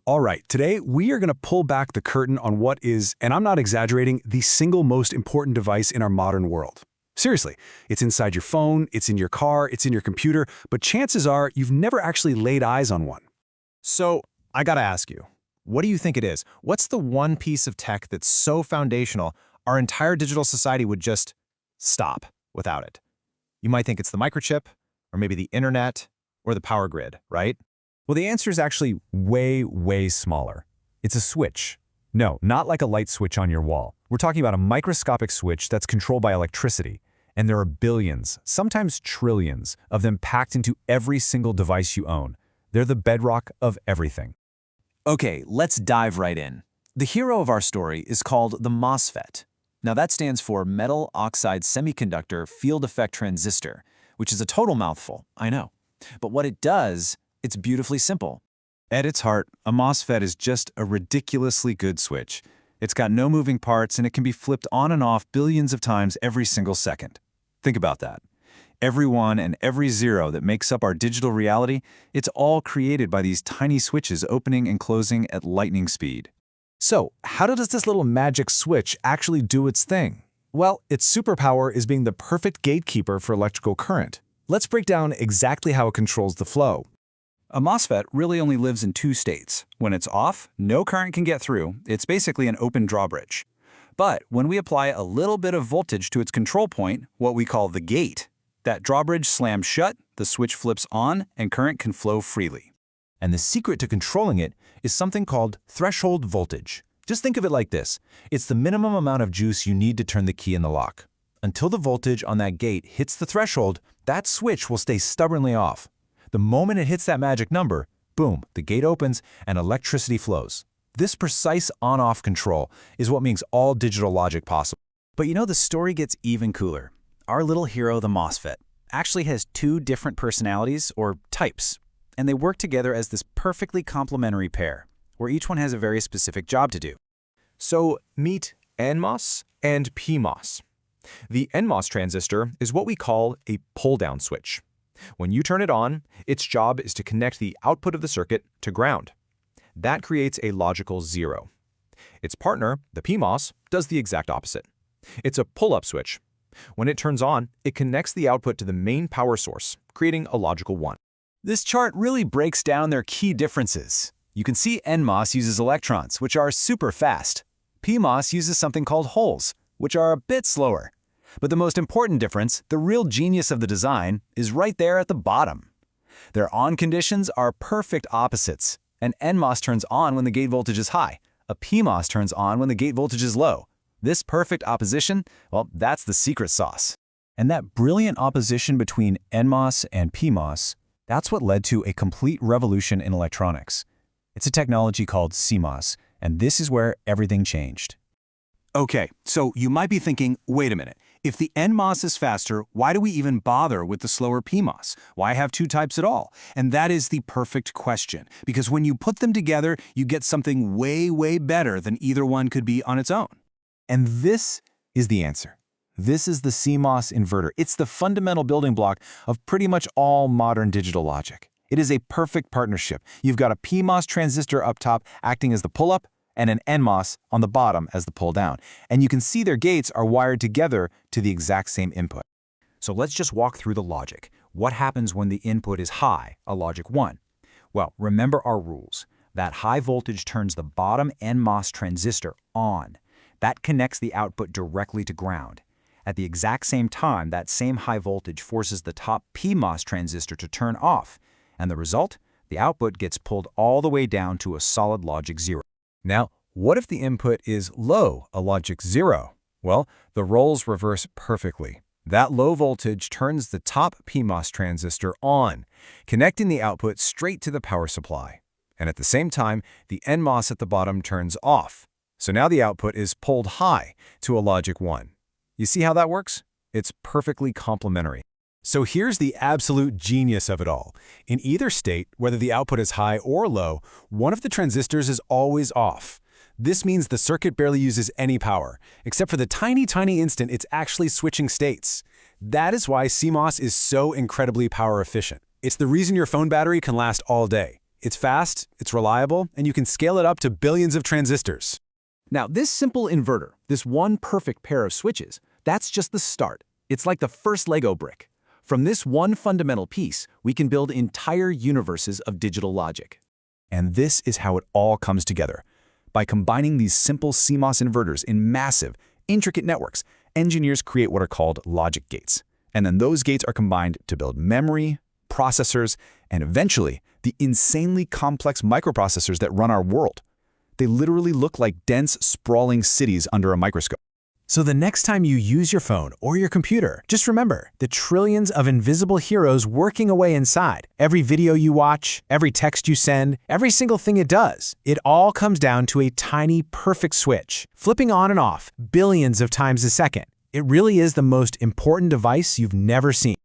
All right, today we are going to pull back the curtain on what is, and I'm not exaggerating, the single most important device in our modern world. Seriously, it's inside your phone, it's in your car, it's in your computer, but chances are you've never actually laid eyes on one. So, I gotta ask you, what do you think it is? What's the one piece of tech that's so foundational our entire digital society would just stop without it? You might think it's the microchip, or maybe the internet, or the power grid, right? Well, the answer is actually way, way smaller. It's a switch. No, not like a light switch on your wall. We're talking about a microscopic switch that's controlled by electricity, and there are billions, sometimes trillions, of them packed into every single device you own. They're the bedrock of everything. Okay, let's dive right in. The hero of our story is called the MOSFET. Now that stands for Metal-Oxide-Semiconductor Field Effect Transistor, which is a total mouthful, I know. But what it does, it's beautifully simple. At its heart, a MOSFET is just a ridiculously good switch. It's got no moving parts and it can be flipped on and off billions of times every single second. Think about that. Every one and every zero that makes up our digital reality, it's all created by these tiny switches opening and closing at lightning speed. So, how does this little magic switch actually do its thing? Well, its superpower is being the perfect gatekeeper for electrical current. Let's break down exactly how it controls the flow. A MOSFET really only lives in two states. When it's off, no current can get through. It's basically an open drawbridge. But when we apply a little bit of voltage to its control point, what we call the gate, that drawbridge slams shut, the switch flips on, and current can flow freely. And the secret to controlling it is something called threshold voltage. Just think of it like this. It's the minimum amount of juice you need to turn the key in the lock. Until the voltage on that gate hits the threshold, that switch will stay stubbornly off. The moment it hits that magic number, boom, the gate opens and electricity flows. This precise on-off control is what makes all digital logic possible. But you know, the story gets even cooler. Our little hero, the MOSFET, actually has two different personalities, or types, and they work together as this perfectly complementary pair, where each one has a very specific job to do. So, meet NMOS and PMOS. The NMOS transistor is what we call a pull-down switch. When you turn it on, its job is to connect the output of the circuit to ground. That creates a logical zero. Its partner, the PMOS, does the exact opposite. It's a pull-up switch. When it turns on, it connects the output to the main power source, creating a logical 1. This chart really breaks down their key differences. You can see NMOS uses electrons, which are super fast. PMOS uses something called holes, which are a bit slower. But the most important difference, the real genius of the design, is right there at the bottom. Their on conditions are perfect opposites. An NMOS turns on when the gate voltage is high. A PMOS turns on when the gate voltage is low. This perfect opposition, well, that's the secret sauce. And that brilliant opposition between NMOS and PMOS, that's what led to a complete revolution in electronics. It's a technology called CMOS, and this is where everything changed. Okay, so you might be thinking, wait a minute. If the NMOS is faster, why do we even bother with the slower PMOS? Why have two types at all? And that is the perfect question, because when you put them together, you get something way, way better than either one could be on its own. And this is the answer. This is the CMOS inverter. It's the fundamental building block of pretty much all modern digital logic. It is a perfect partnership. You've got a PMOS transistor up top acting as the pull-up, and an NMOS on the bottom as the pull-down. And you can see their gates are wired together to the exact same input. So let's just walk through the logic. What happens when the input is high, a logic 1? Well, remember our rules. That high voltage turns the bottom NMOS transistor on. That connects the output directly to ground. At the exact same time, that same high voltage forces the top PMOS transistor to turn off. And the result? The output gets pulled all the way down to a solid logic 0. Now, what if the input is low, a logic 0? Well, the roles reverse perfectly. That low voltage turns the top PMOS transistor on, connecting the output straight to the power supply. And at the same time, the NMOS at the bottom turns off. So now the output is pulled high to a logic 1. You see how that works? It's perfectly complementary. So here's the absolute genius of it all. In either state, whether the output is high or low, one of the transistors is always off. This means the circuit barely uses any power, except for the tiny, tiny instant it's actually switching states. That is why CMOS is so incredibly power efficient. It's the reason your phone battery can last all day. It's fast, it's reliable, and you can scale it up to billions of transistors. Now, this simple inverter, this one perfect pair of switches, that's just the start. It's like the first Lego brick. From this one fundamental piece, we can build entire universes of digital logic. And this is how it all comes together. By combining these simple CMOS inverters in massive, intricate networks, engineers create what are called logic gates. And then those gates are combined to build memory, processors, and eventually, the insanely complex microprocessors that run our world. They literally look like dense, sprawling cities under a microscope. So the next time you use your phone or your computer, just remember the trillions of invisible heroes working away inside. Every video you watch, every text you send, every single thing it does, it all comes down to a tiny, perfect switch, flipping on and off billions of times a second. It really is the most important device you've never seen.